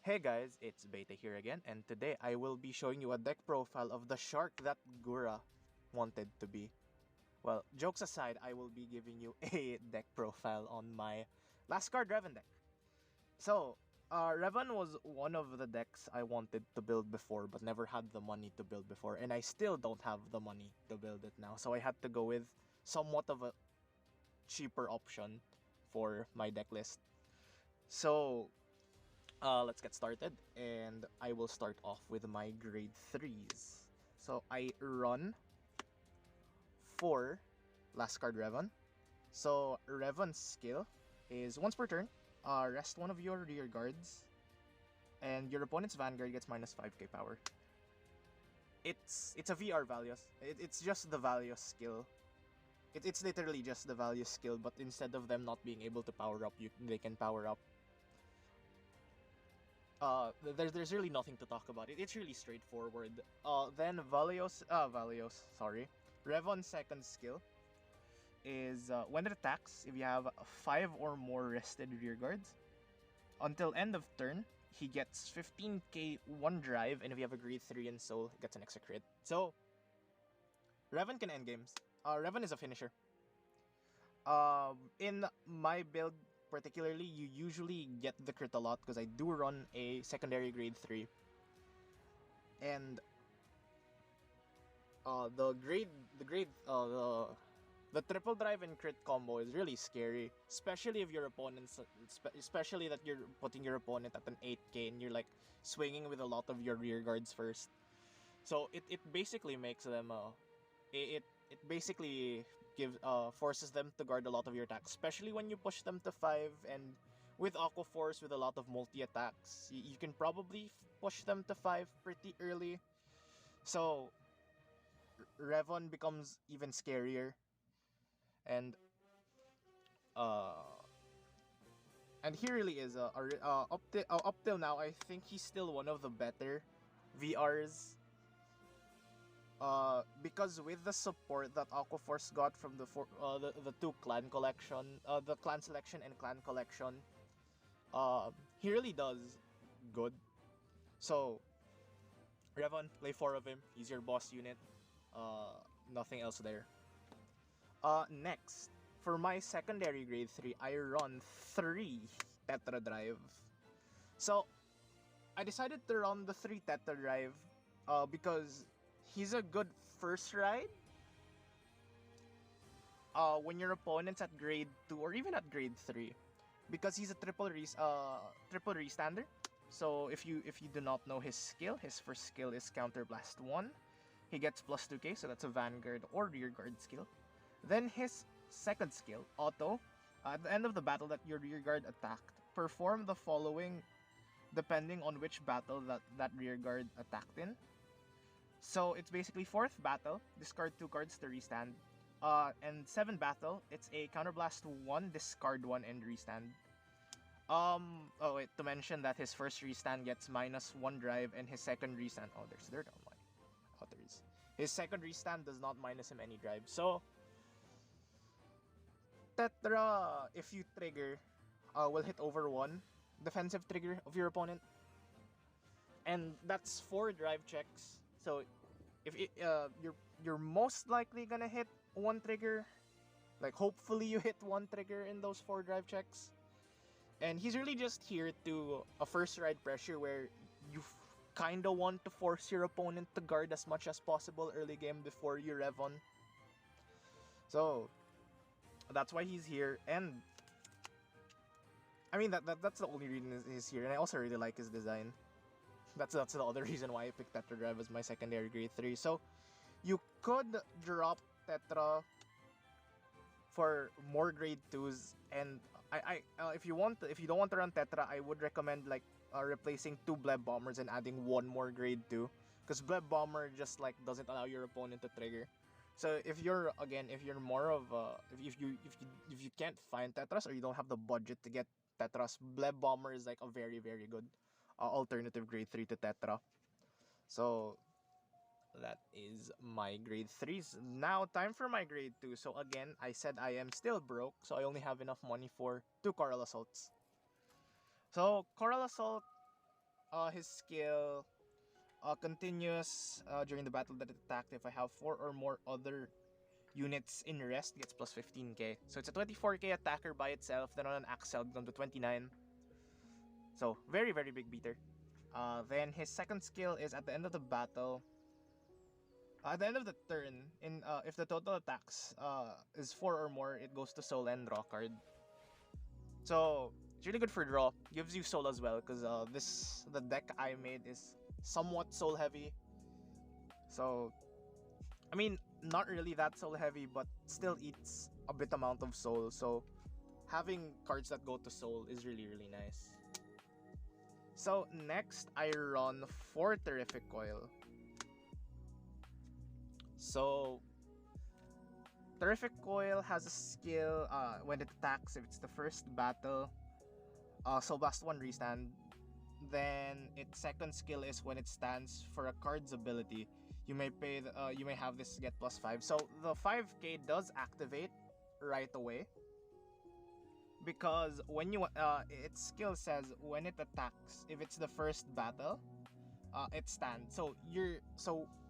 Hey guys, it's Beta here again, and today I will be showing you a deck profile of the shark that Gura wanted to be. Well, jokes aside, I will be giving you a deck profile on my last card REVONN deck. So, REVONN was one of the decks I wanted to build before but never had the money to build before, and I still don't have the money to build it now, so I had to go with somewhat of a cheaper option for my deck list. So, let's get started, and I will start off with my grade 3s. So I run 4 last card REVONN. So REVONN's skill is once per turn, rest one of your rear guards, and your opponent's vanguard gets minus 5k power. It's a VR Valios. It's just the Valios skill. It's literally just the Valios skill, but instead of them not being able to power up, they can power up. There's really nothing to talk about. It's really straightforward. Then REVONN's second skill is when it attacks, if you have 5 or more rested rear guards, until end of turn, he gets 15k 1 drive, and if you have a grade 3 in soul, he gets an extra crit. So, REVONN can end games. REVONN is a finisher. In my build, particularly, you usually get the crit a lot because I do run a secondary grade 3. And the triple drive and crit combo is really scary, especially if your opponent's especially that you're putting your opponent at an 8k and you're like swinging with a lot of your rear guards first. So it basically makes them it basically forces them to guard a lot of your attacks, especially when you push them to 5, and with Aqua Force with a lot of multi-attacks, you can probably push them to 5 pretty early. So REVONN becomes even scarier, and he really is up till now, I think he's still one of the better VRs. Because with the support that Aquaforce got from the two clan collection, the clan selection and clan collection, he really does good. So REVONN, play 4 of him. He's your boss unit. Nothing else there. Next, for my secondary grade 3, I run 3 TETRA-DRIVE. So I decided to run the 3 TETRA-DRIVE because he's a good first ride when your opponent's at grade 2 or even at grade 3, because he's a triple restander. So if you do not know his skill, his first skill is Counter Blast 1. He gets plus 2k, so that's a vanguard or rear guard skill. Then his second skill, Auto, at the end of the battle that your rear guard attacked, perform the following depending on which battle that rear guard attacked in. So it's basically 4th battle, discard 2 cards to restand. And 7th battle, it's a Counterblast 1, discard 1, and restand. Oh wait, to mention that his first restand gets minus 1 drive, and his second restand... Oh, there's dirt on my... Oh, there is. His second restand does not minus him any drive. So, Tetra, if you trigger, will hit over 1 defensive trigger of your opponent. And that's 4 drive checks. So if you're most likely gonna hit 1 trigger, like hopefully you hit 1 trigger in those 4 drive checks. And he's really just here to a first ride pressure where you kinda want to force your opponent to guard as much as possible early game before you REVONN. So that's why he's here, and I mean that's the only reason he's here, and I also really like his design. That's the other reason why I picked TETRA-DRIVE as my secondary grade 3. So you could drop Tetra for more grade 2s, and if you don't want to run Tetra, I would recommend like replacing 2 Bleb Bombers and adding 1 more grade 2, because Bleb Bomber just like doesn't allow your opponent to trigger. So if you're more of if you can't find Tetras, or you don't have the budget to get Tetras, Bleb Bomber is like a very, very good alternative grade 3 to Tetra. So that is my grade 3s. Now time for my grade 2. So again, I said I am still broke, so I only have enough money for 2 Coral Assaults. So Coral Assault his skill continues during the battle that it attacked. If I have 4 or more other units in rest, gets plus 15k. So it's a 24k attacker by itself. Then on an Axel, down to 29. So very, very big beater. Then his second skill is at the end of the battle. At the end of the turn, if the total attacks is 4 or more, it goes to soul and draw card. So it's really good for draw. Gives you soul as well, because the deck I made is somewhat soul heavy. So I mean, not really that soul heavy, but still eats a bit amount of soul. So having cards that go to soul is really, really nice. So next, I run 4 Terrific Coil. So Terrific Coil has a skill when it attacks, if it's the first battle, Soul Blast 1 restand. Then its second skill is when it stands for a card's ability. You may pay you may have this get plus 5. So the 5k does activate right away, because when you its skill says when it attacks, if it's the first battle, it stands. So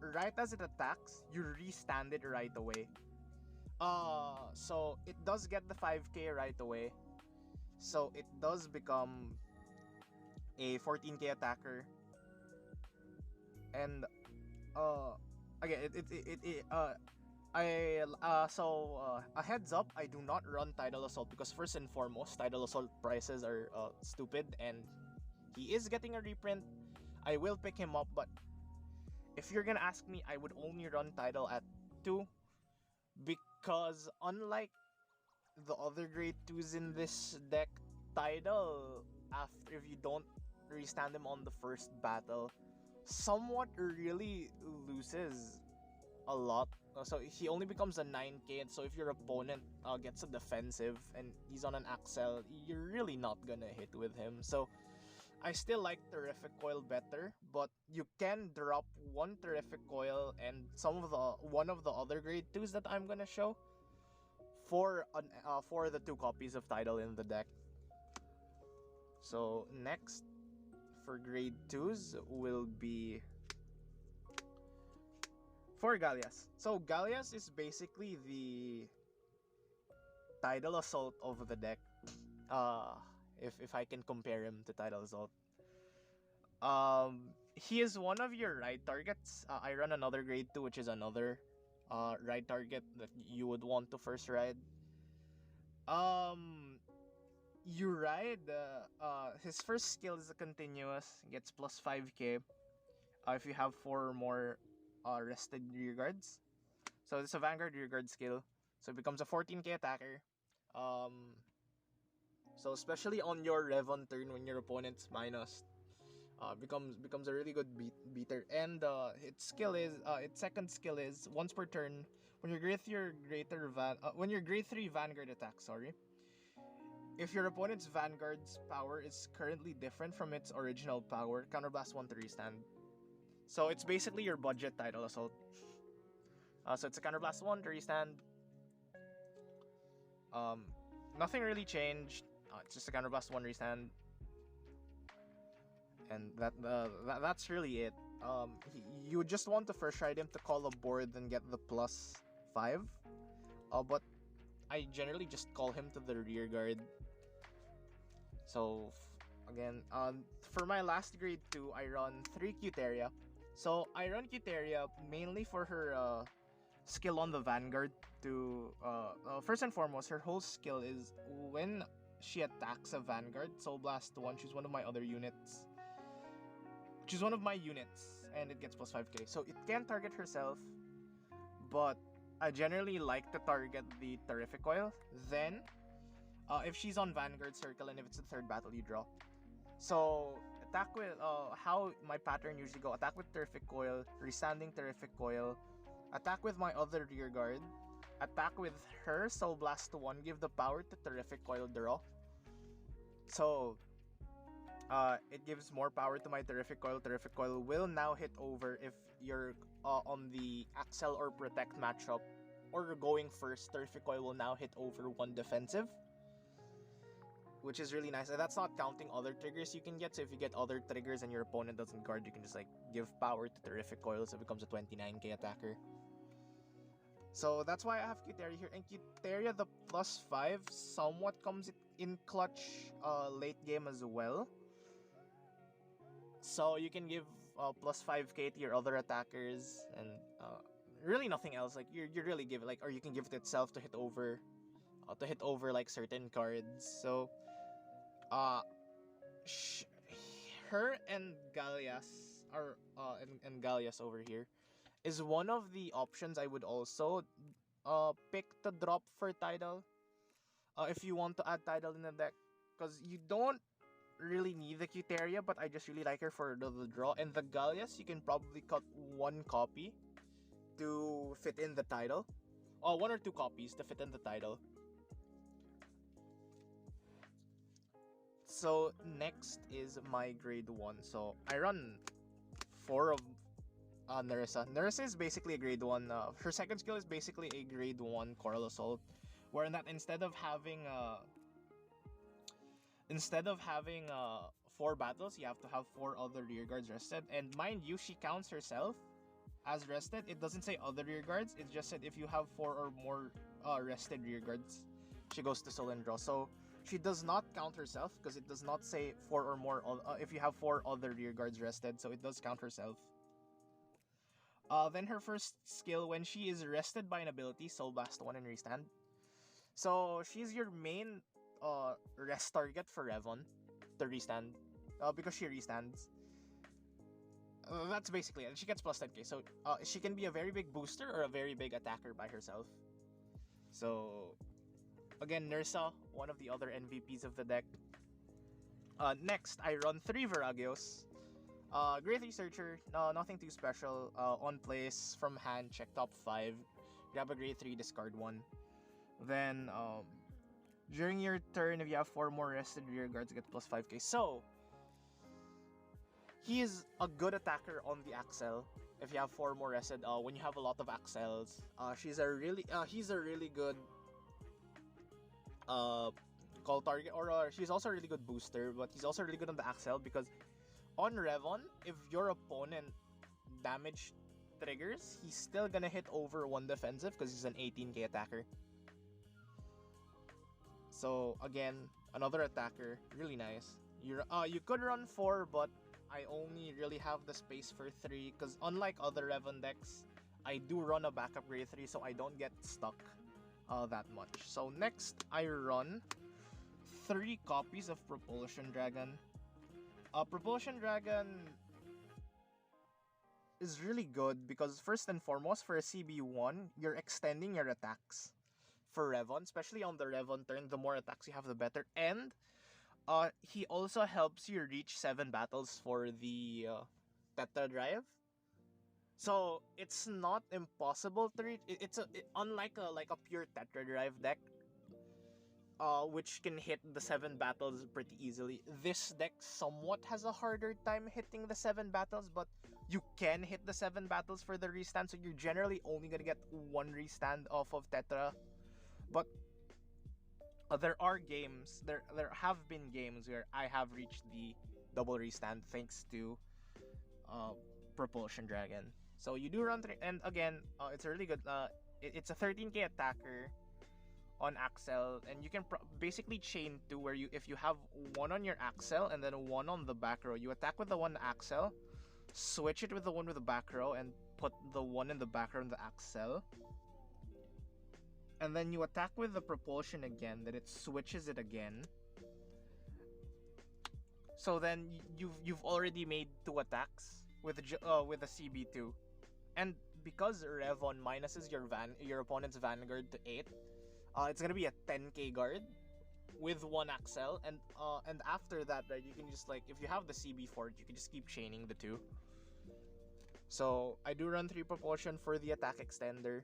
right as it attacks, you restand it right away. So it does get the 5k right away. So it does become a 14k attacker. And again, a heads up, I do not run Tidal Assault because first and foremost, Tidal Assault prices are stupid, and he is getting a reprint. I will pick him up, but if you're gonna ask me, I would only run Tidal at 2, because unlike the other grade 2s in this deck, Tidal, after if you don't restand him on the first battle, somewhat really loses a lot. So he only becomes a 9k, and so if your opponent gets a defensive and he's on an Axel, you're really not gonna hit with him. So I still like Terrific Coil better, but you can drop 1 Terrific Coil and one of the other grade 2s that I'm gonna show for the 2 copies of Tidal in the deck. So next for grade 2s will be for Gallius. So Gallius is basically the Tidal Assault of the deck. If I can compare him to Tidal Assault. He is one of your ride targets. I run another grade 2, which is another ride target that you would want to first ride. You ride his first skill is a continuous, gets plus 5k if you have 4 or more rested rear guards. So it's a Vanguard rear guard skill, so it becomes a 14k attacker. So especially on your REVONN turn when your opponent's minus, becomes a really good beater. And its second skill is once per turn when your grade 3 Vanguard attacks, if your opponent's Vanguard's power is currently different from its original power, counterblast 1 to restand. So it's basically your budget Tidal Assault. So it's a counterblast 1 to restand. Nothing really changed. It's just a counterblast 1 restand, and that's really it. You just want to first ride him to call a board and get the plus 5. But I generally just call him to the rear guard. So again, for my last grade 2, I run 3 Cuteria. So I run Cuteria mainly for her skill on the Vanguard. To first and foremost, her whole skill is when she attacks a Vanguard, Soul Blast 1, she's one of my other units. She's one of my units, and it gets plus 5k. So it can target herself, but I generally like to target the Terrific Coil. Then, if she's on Vanguard Circle and if it's the third battle, you draw. So attack with how my pattern usually go: attack with Terrific Coil, restanding Terrific Coil, attack with my other rear guard, attack with her Soul Blast 1, give the power to Terrific Coil, draw. So it gives more power to my Terrific Coil. Terrific Coil will now hit over if you're on the Axel or Protect matchup, or going first. Terrific Coil will now hit over 1 defensive. which is really nice. And that's not counting other triggers you can get. So if you get other triggers and your opponent doesn't guard, you can just like give power to Terrific Coil, so it becomes a 29k attacker. So that's why I have Qteria here. And Qteria, the +5 somewhat comes in clutch late game as well. So you can give +5k to your other attackers, and really nothing else. Like you really give it, like, or you can give it itself to hit over like certain cards. So her and Gallius are and Gallius over here is one of the options I would also pick to drop for Tidal if you want to add Tidal in the deck, because you don't really need the Qteria, but I just really like her for the draw. And the Gallius, you can probably cut one copy to fit in the Tidal, or 1 or 2 copies to fit in the Tidal. So next is my grade 1. So I run 4 of Nerissa. Nerissa is basically a grade 1. Her second skill is basically a grade 1 Coral Assault, wherein that instead of having 4 battles, you have to have 4 other rear guards rested. And mind you, she counts herself as rested. It doesn't say other rear guards. It just said if you have 4 or more rested rear guards, she goes to Soul and Draw. So she does not count herself because it does not say 4 or more if you have 4 other rear guards rested. So it does count herself. Then her first skill, when she is rested by an ability, Soul Blast 1 and restand. So she's your main rest target for REVONN to restand, because she restands. That's basically it. She gets plus 10k, so she can be a very big booster or a very big attacker by herself. So again, Nerissa, one of the other MVPs of the deck. Next, I run 3 Viragios. Grade 3 Searcher, nothing too special. On place, from hand, check top 5. Grab a grade 3, discard 1. Then, during your turn, if you have 4 more rested rear guards, get plus 5k. So, he is a good attacker on the Axel. If you have 4 more rested, when you have a lot of Axels, he's a really good call target, or he's also a really good booster, but he's also really good on the Axel, because on REVONN, if your opponent damage triggers, he's still gonna hit over 1 defensive because he's an 18k attacker. So again, another attacker, really nice. You could run 4, but I only really have the space for 3, because unlike other REVONN decks, I do run a backup grade 3, so I don't get stuck that much. So next, I run 3 copies of Propulsion Dragon. Propulsion Dragon is really good because first and foremost, for a CB1, you're extending your attacks for REVONN, especially on the REVONN turn. The more attacks you have, the better. And he also helps you reach 7 battles for the TETRA-DRIVE. So it's not impossible to reach. Unlike a pure TETRA-DRIVE deck, which can hit the 7 battles pretty easily. This deck somewhat has a harder time hitting the 7 battles, but you can hit the 7 battles for the restand, so you're generally only gonna get 1 restand off of Tetra. But there have been games where I have reached the double restand thanks to Propulsion Dragon. So you do run 3, and again, it's a really good. It's a 13k attacker on Axel, and you can basically chain 2, where if you have 1 on your Axel and then 1 on the back row, you attack with the 1 Axel, switch it with the 1 with the back row, and put the 1 in the back row in the Axel, and then you attack with the Propulsion again, then it switches it again. So then you've already made 2 attacks with a CB2, and because REVONN minuses your opponent's Vanguard to 8. It's gonna be a 10k guard with 1 Axel, and after that, right, you can just, like, if you have the CB for it, you can just keep chaining the 2. So I do run 3 Propulsion for the attack extender.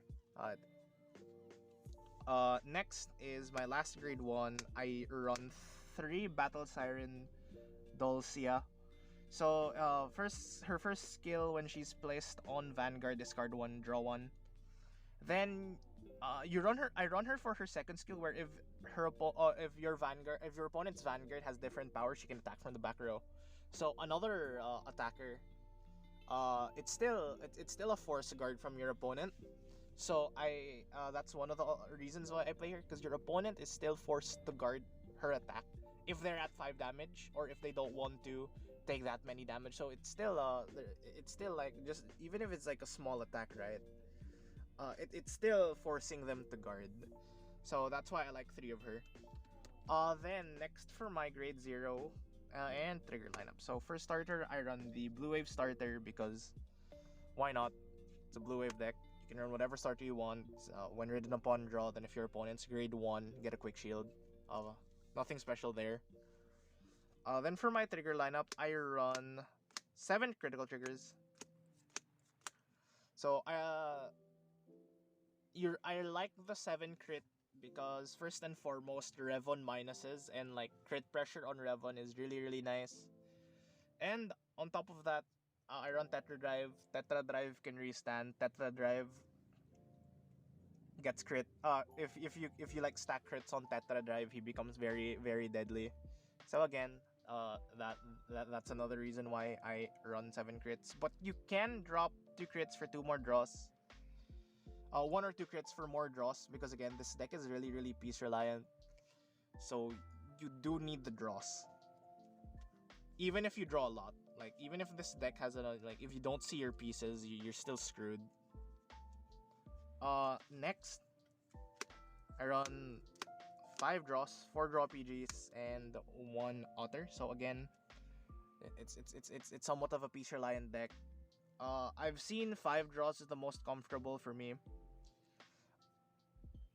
Next is my last grade 1. I run 3 Battle Siren Dulcia. So her first skill, when she's placed on Vanguard, discard 1, draw 1. Then I run her for her second skill, where if if your opponent's Vanguard has different powers, she can attack from the back row. So another attacker, it's still a force guard from your opponent. So that's one of the reasons why I play her, because your opponent is still forced to guard her attack if they're at 5 damage, or if they don't want to take that many damage. So it's still like, just even if it's like a small attack, right? It's still forcing them to guard. So that's why I like 3 of her. Then next for my grade 0 and trigger lineup. So for starter, I run the Blue Wave starter because why not? It's a Blue Wave deck. You can run whatever starter you want. When ridden upon draw, then if your opponent's grade 1, get a quick shield. Nothing special there. Then for my trigger lineup, I run 7 critical triggers. So I like the 7 crit because first and foremost, REVONN minuses and like crit pressure on REVONN is really nice. And on top of that, I run TETRA-DRIVE. TETRA-DRIVE can restand. TETRA-DRIVE gets crit. If you like stack crits on TETRA-DRIVE, he becomes very deadly. So again, that's another reason why I run 7 crits. But you can drop 2 crits for 2 more draws. 1 or 2 crits for more draws, because again, this deck is really piece reliant. So you do need the draws. Even if you draw a lot, like even if this deck has like if you don't see your pieces, you're still screwed. Next, I run 5 draws, 4 draw PGs, and 1 otter. So again, it's somewhat of a piece reliant deck. I've seen 5 draws is the most comfortable for me,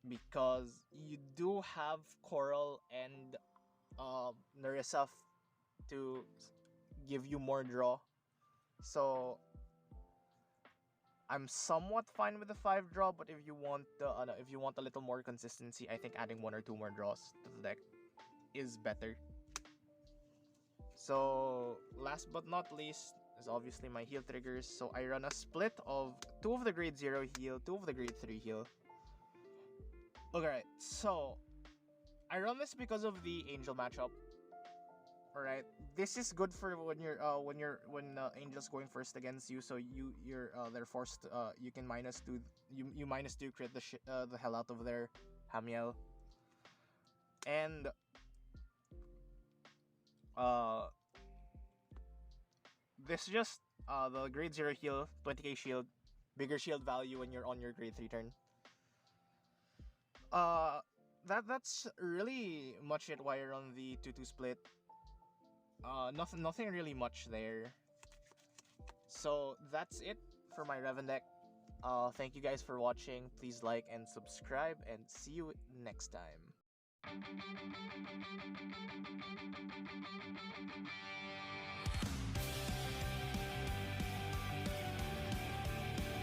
because you do have Coil and Narissa to give you more draw. So I'm somewhat fine with the 5 draw, but if you want a little more consistency, I think adding 1 or 2 more draws to the deck is better. So last but not least is obviously my heal triggers. So I run a split of 2 of the grade 0 heal, 2 of the grade 3 heal. Okay, so I run this because of the Angel matchup. Alright, this is good for when Angel's going first against you, so they're forced, you can -2, you -2 crit the hell out of their Hamiel. And this just the grade 0 heal, 20k shield, bigger shield value when you're on your grade 3 turn. That's really much it why I run the 2-2 split. Nothing really much there. So that's it for my REVONN deck. Thank you guys for watching. Please like and subscribe, and see you next time.